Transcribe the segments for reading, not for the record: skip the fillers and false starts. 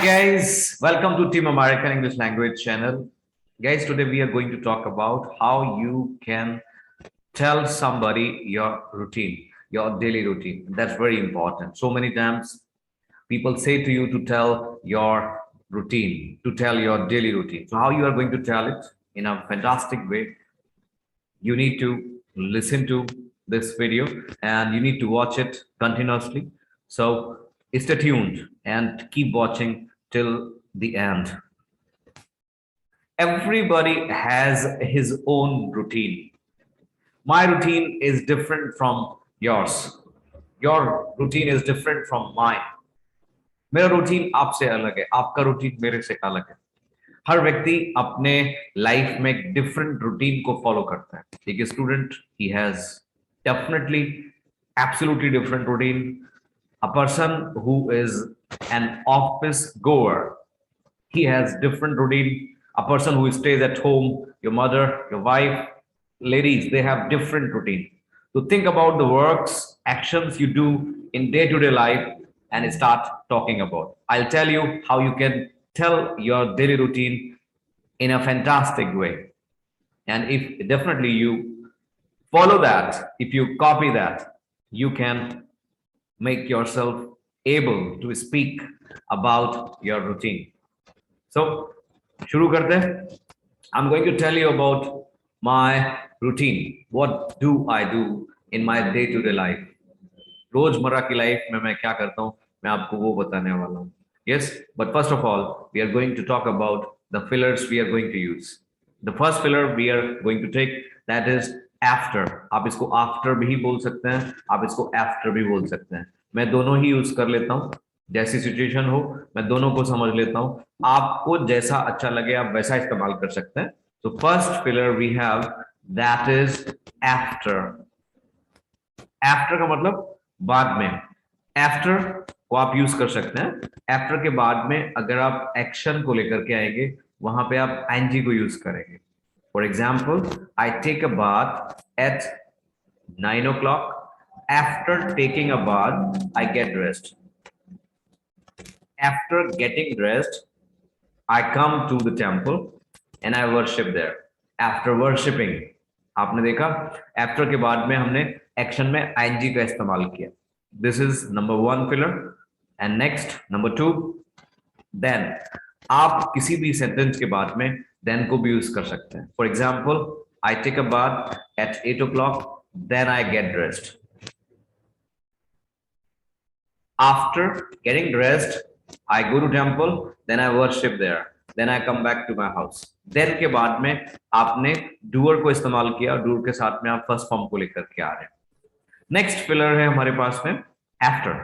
guys, welcome to Team American English Language channel. Guys, today we are going to talk about how you can tell somebody your routine, your daily routine. That's very important. So many times people say to you to tell your routine, to tell your daily routine. So how you are going to tell it in a fantastic way, you need to listen to this video and you need to watch it continuously. So stay tuned and keep watching till the end. Everybody has his own routine. My routine is different from yours. Your routine is different from mine. मेरा routine आपसे अलग है, आपका routine मेरे से अलग है. हर व्यक्ति अपने लाइफ में एक डिफरेंट रूटीन को फॉलो करता है. एक student he has definitely absolutely different routine. A person who is an office goer, he has different routine. A person who stays at home, your mother, your wife, ladies, they have different routine. So think about the works, actions you do in day-to-day life and start talking about. I'll tell you how you can tell your daily routine in a fantastic way. And if definitely you follow that, if you copy that, you can make yourself able to speak about your routine. So, shuru karte hain. I'm going to tell you about my routine. What do I do in my day-to-day life? रोजमर्रा की life में मैं क्या करता हूँ, मैं आपको वो बताने वाला हूँ. Yes, but first of all, we are going to talk about the fillers we are going to use. The first filler we are going to take, that is after. आप इसको after भी बोल सकते हैं, आप इसको after भी बोल सकते हैं. मैं दोनों ही यूज कर लेता हूँ. जैसी सिचुएशन हो मैं दोनों को समझ लेता हूँ. आपको जैसा अच्छा लगे आप वैसा इस्तेमाल कर सकते हैं. So first filler we have, that is after. After का मतलब बाद में. After को आप यूज कर सकते हैं. After के बाद में अगर आप एक्शन को लेकर के आएंगे वहां पे आप ing को यूज करेंगे. For example, I take a bath at 9 o'clock. After taking a bath, I get dressed. After getting dressed, I come to the temple and I worship there. After worshipping, आपने देखा after के बाद में हमने action में ing का इस्तेमाल किया. This is number one filler. And next, number two, then. आप किसी भी sentence के बाद में then को भी यूज कर सकते हैं. For example, I take a bath at 8 o'clock, then I get dressed. After getting dressed, I go to temple, then I worship there, then I come back to my house. Then के बाद में आपने doer को इस्तेमाल किया, doer के साथ में आप first form को लेकर के आ रहे हैं. Next filler है हमारे पास में after.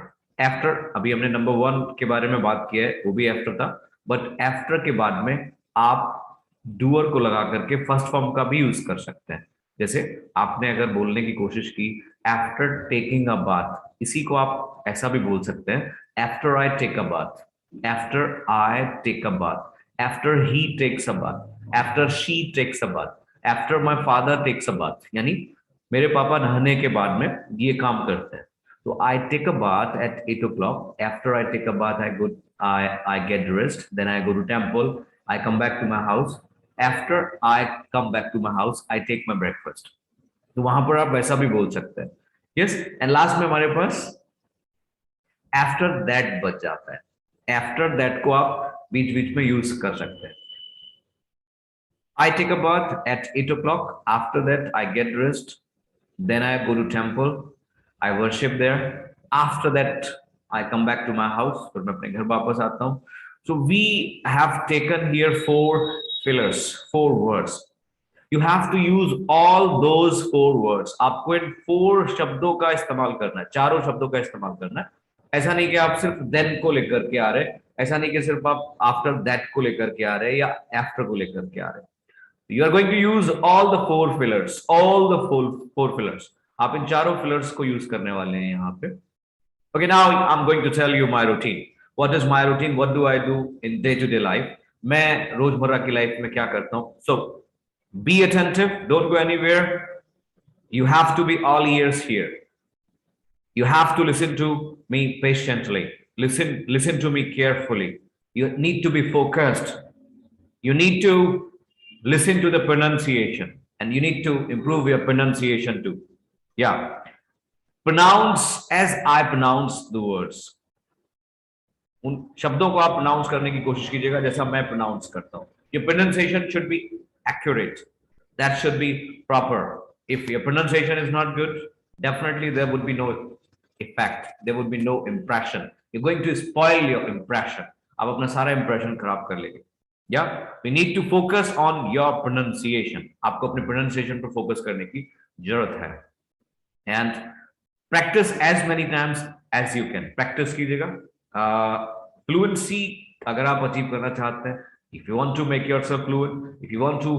After अभी हमने number one के बारे में बात किया है, वो भी after था, but after के बाद में आप डूअर को लगा करके फर्स्ट फॉर्म का भी यूज कर सकते हैं. जैसे आपने अगर बोलने की कोशिश की आफ्टर टेकिंग अ बाथ, इसी को आप ऐसा भी बोल सकते हैं after I take a bath, after I take a bath, after he takes a bath, after she takes a bath, after my father takes a bath. यानी मेरे पापा नहाने के बाद में ये काम करते हैं. तो I take a bath at 8 o'clock. After I take a bath I get dressed, then I go to temple, I come back to my house. After I come back to my house, I take my breakfast. तो वहां पर आप वैसा भी बोल सकते हैं. Yes, and last में हमारे पास after that बच जाता है. After that को आप बीच बीच में यूज कर सकते हैं. I take a bath at 8 o'clock. After that, I get dressed. Then I go to temple. I worship there. After that, I come back to my house. फिर मैं अपने घर वापस आता हूँ. So we have taken here 4 fillers, 4 words. You have to use all those 4 words. आपको इन 4 शब्दों का इस्तेमाल करना है, चारों शब्दों का इस्तेमाल करना है. ऐसा नहीं कि आप सिर्फ then को लेकर के आ रहे, ऐसा नहीं कि सिर्फ आप after that को लेकर के आ रहे या after को लेकर के आ रहे. You are going to use all the 4 fillers, all the 4 fillers. आप इन चारों fillers को यूज करने वाले हैं यहाँ पे. Okay, now I'm going to tell you my routine. What is my routine? What do I do in day-to-day life? मैं रोजमर्रा की लाइफ में क्या करता हूँ? So, be attentive. Don't go anywhere. You have to be all ears here. You have to listen to me patiently. Listen to me carefully. You need to be focused. You need to listen to the pronunciation, and you need to improve your pronunciation too. Yeah. Pronounce as I pronounce the words. उन शब्दों को आप pronounce करने की कोशिश कीजिएगा जैसा मैं प्रोनाउंस करता हूं. Your pronunciation should be accurate. That should be proper. If your pronunciation is not good, definitely there would be no effect. There would be no impression. You're going to spoil your impression. आप अपना सारा impression खराब कर लेंगे. Yeah, we need to focus on your pronunciation. आपको अपने pronunciation पर focus करने की जरूरत है. And practice as many times as you can. Practice कीजिएगा. Fluency अगर आप अचीव करना चाहते हैं, if you want to make yourself fluent, if you want to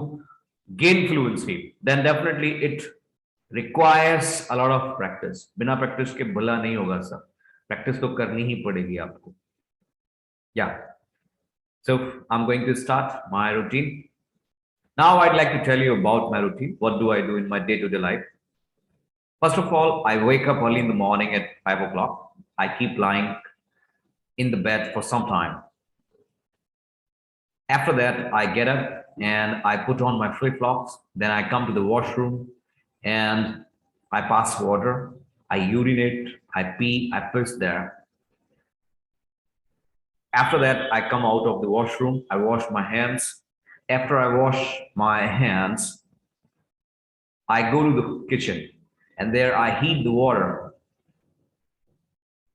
gain fluency, then definitely it requires a lot of practice. बिना practice के भला नहीं होगा सर. Practice तो करनी ही पड़ेगी आपको. Yeah. So I'm going to start my routine. Now I'd like to tell you about my routine. What do I do in my day-to-day life? First of all, I wake up early in the morning at 5 o'clock. I keep lying in the bed for some time. After that, I get up and I put on my flip-flops. Then I come to the washroom and I pass water. I urinate, I pee, I piss there. After that, I come out of the washroom. I wash my hands. After I wash my hands, I go to the kitchen and there I heat the water.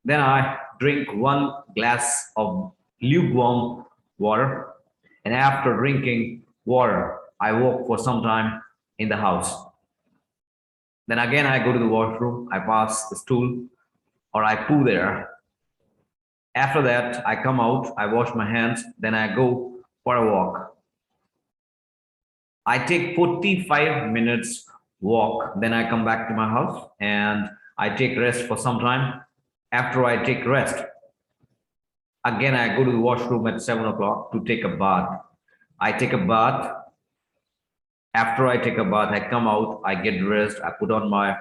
Then I drink 1 glass of lukewarm water. And after drinking water, I walk for some time in the house. Then again, I go to the washroom. I pass the stool or I poo there. After that, I come out, I wash my hands, then I go for a walk. I take 45 minutes walk, then I come back to my house and I take rest for some time. After I take rest, again I go to the washroom at 7 o'clock to take a bath. I take a bath. After I take a bath, I come out, I get dressed, I put on my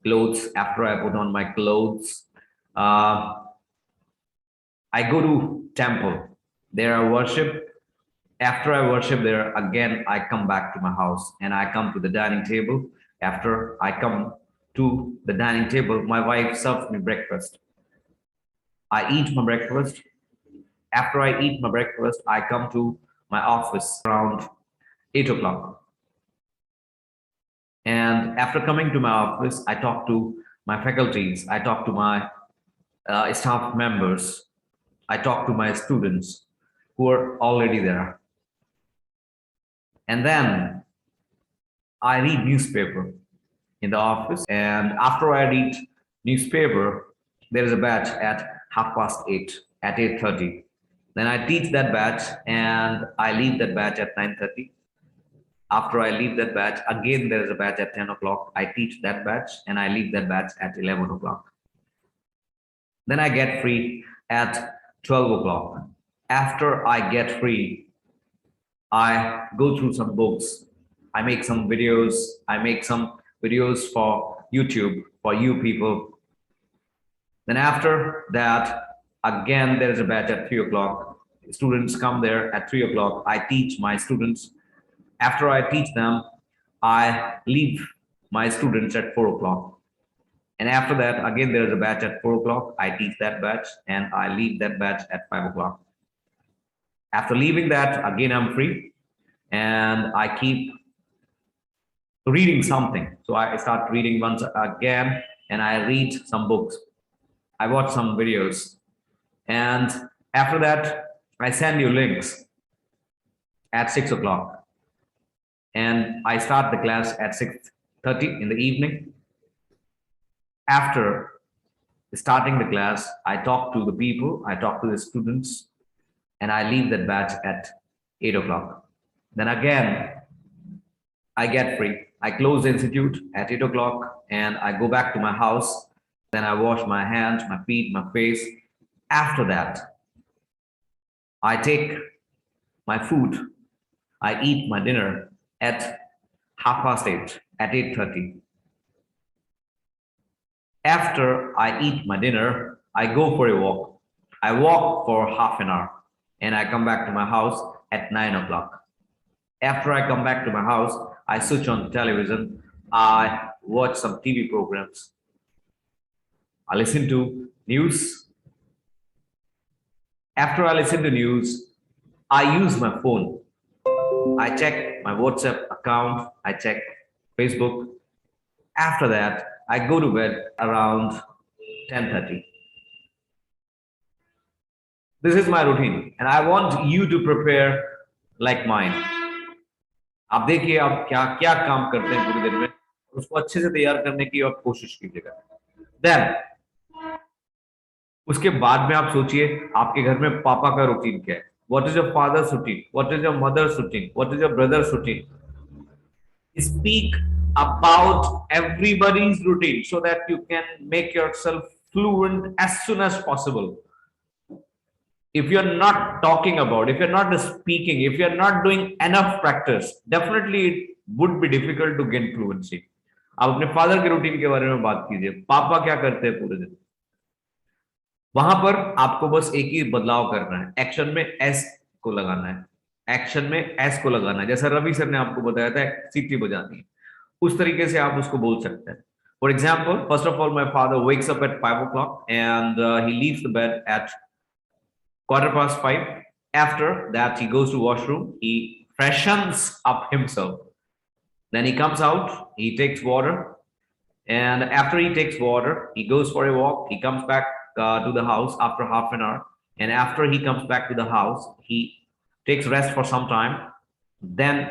clothes. After I put on my clothes, I go to temple. There I worship. After I worship there, again, I come back to my house and I come to the dining table. After I come to the dining table, my wife serves me breakfast. I eat my breakfast. After I eat my breakfast, I come to my office around 8 o'clock. And after coming to my office, I talk to my faculties. I talk to my staff members. I talk to my students who are already there. And then I read newspaper in the office. And after I read newspaper, there is a batch at 8:30, at 8:30. Then I teach that batch and I leave that batch at 9:30. After I leave that batch, again, there is a batch at 10 o'clock. I teach that batch and I leave that batch at 11 o'clock. Then I get free at 12 o'clock. After I get free, I go through some books. I make some videos. I make some videos for YouTube for you people. Then after that, again, there is a batch at 3 o'clock. Students come there at 3 o'clock. I teach my students. After I teach them, I leave my students at 4 o'clock. And after that, again, there is a batch at 4 o'clock. I teach that batch and I leave that batch at 5 o'clock. After leaving that, again, I'm free and I keep reading something. So I start reading once again and I read some books. I watch some videos. And after that, I send you links at 6 o'clock. And I start the class at 6:30 in the evening. After starting the class, I talk to the people, I talk to the students, and I leave that batch at 8 o'clock. Then again, I get free. I close the institute at 8 o'clock and I go back to my house. Then I wash my hands, my feet, my face. After that, I take my food. I eat my dinner at 8:30, at 8:30. After I eat my dinner, I go for a walk. I walk for half an hour. and I come back to my house at 9 o'clock. After I come back to my house, I switch on the television, I watch some TV programs, I listen to news. After I listen to news, I use my phone. I check my WhatsApp account, I check Facebook. After that, I go to bed around 10:30. This is my routine, and I want you to prepare like mine. आप देखिए आप क्या क्या काम करते हैं पूरे दिन में, उसको अच्छे से तैयार करने की आप कोशिश कीजिएगा. देन उसके बाद में आप सोचिए आपके घर में पापा का रूटीन क्या है. What is your father's routine, what is your mother's routine, what is your brother's routine. Speak about everybody's routine so that you can make yourself fluent as soon as possible. If you're not talking about, if you're not speaking, if you're not doing enough practice, definitely it would be difficult to gain fluency. आप अपने father के routine के बारे में बात कीजिए, पापा क्या करते हैं पूरे दिन. वहां पर आपको बस एक ही बदलाव करना है, एक्शन में एस को लगाना है, एक्शन में एस को लगाना है. जैसा रवि सर ने आपको बताया था सीटी बजानी है, उस तरीके से आप उसको बोल सकते हैं. For example, first of all my father wakes up at 5 o'clock and he leaves the bed at 5:15. After that, he goes to washroom, he freshens up himself, then he comes out, he takes water, and after he takes water, he goes for a walk, he comes back to the house after half an hour, and after he comes back to the house, he takes rest for some time, then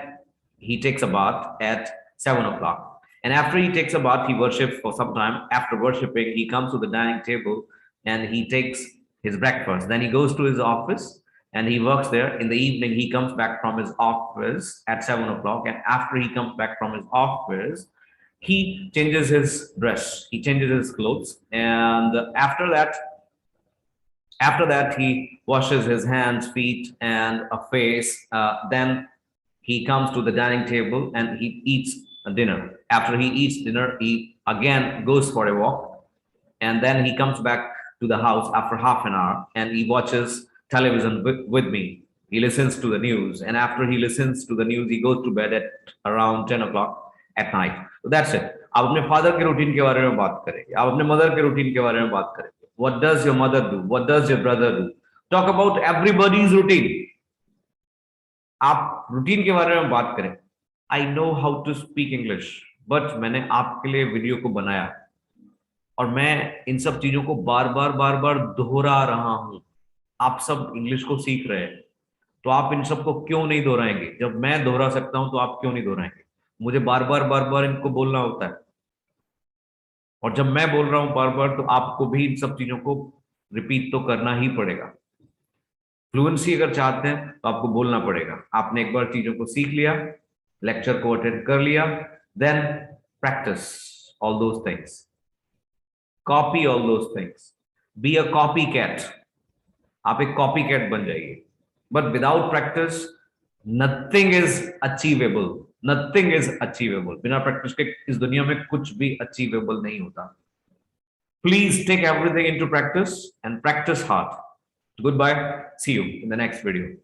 he takes a bath at 7 o'clock, and after he takes a bath, he worships for some time. After worshiping, he comes to the dining table and he takes his breakfast, then he goes to his office and he works there. In the evening, he comes back from his office at 7 o'clock, and after he comes back from his office, he changes his dress, he changes his clothes, and after that he washes his hands, feet, and a face. Then he comes to the dining table and he eats dinner. After he eats dinner, he again goes for a walk, and then he comes back to the house after half an hour and he watches television with me. He listens to the news, and after he listens to the news, he goes to bed at around 10 o'clock at night. So that's it. आप अपने father के routine के बारे में बात करेंगे, आप अपने मदर के रूटीन के बारे में बात करेंगे. What does your mother do? What does your brother do? Talk about everybody's routine. आप रूटीन के बारे में बात करें. I know how to speak English, but मैंने आपके लिए वीडियो को बनाया और मैं इन सब चीजों को बार बार दोहरा रहा हूं. आप सब इंग्लिश को सीख रहे हैं, तो आप इन सब को क्यों नहीं दोहराएंगे? जब मैं दोहरा सकता हूं तो आप क्यों नहीं दोहराएंगे? मुझे बार बार इनको बोलना होता है, और जब मैं बोल रहा हूं बार बार, तो आपको भी इन सब चीजों को रिपीट तो करना ही पड़ेगा. फ्लुएंसी अगर चाहते हैं तो आपको बोलना पड़ेगा. आपने एक बार चीजों को सीख लिया, लेक्चर को अटेंड कर लिया, then practice all those things, copy all those things, be a copy cat. आप एक कॉपी कैट बन जाइए, but without practice nothing is achievable. Nothing is achievable. बिना प्रैक्टिस के इस दुनिया में कुछ भी अचीवेबल नहीं होता. Please take everything into practice and practice hard. Goodbye. See you in the next video.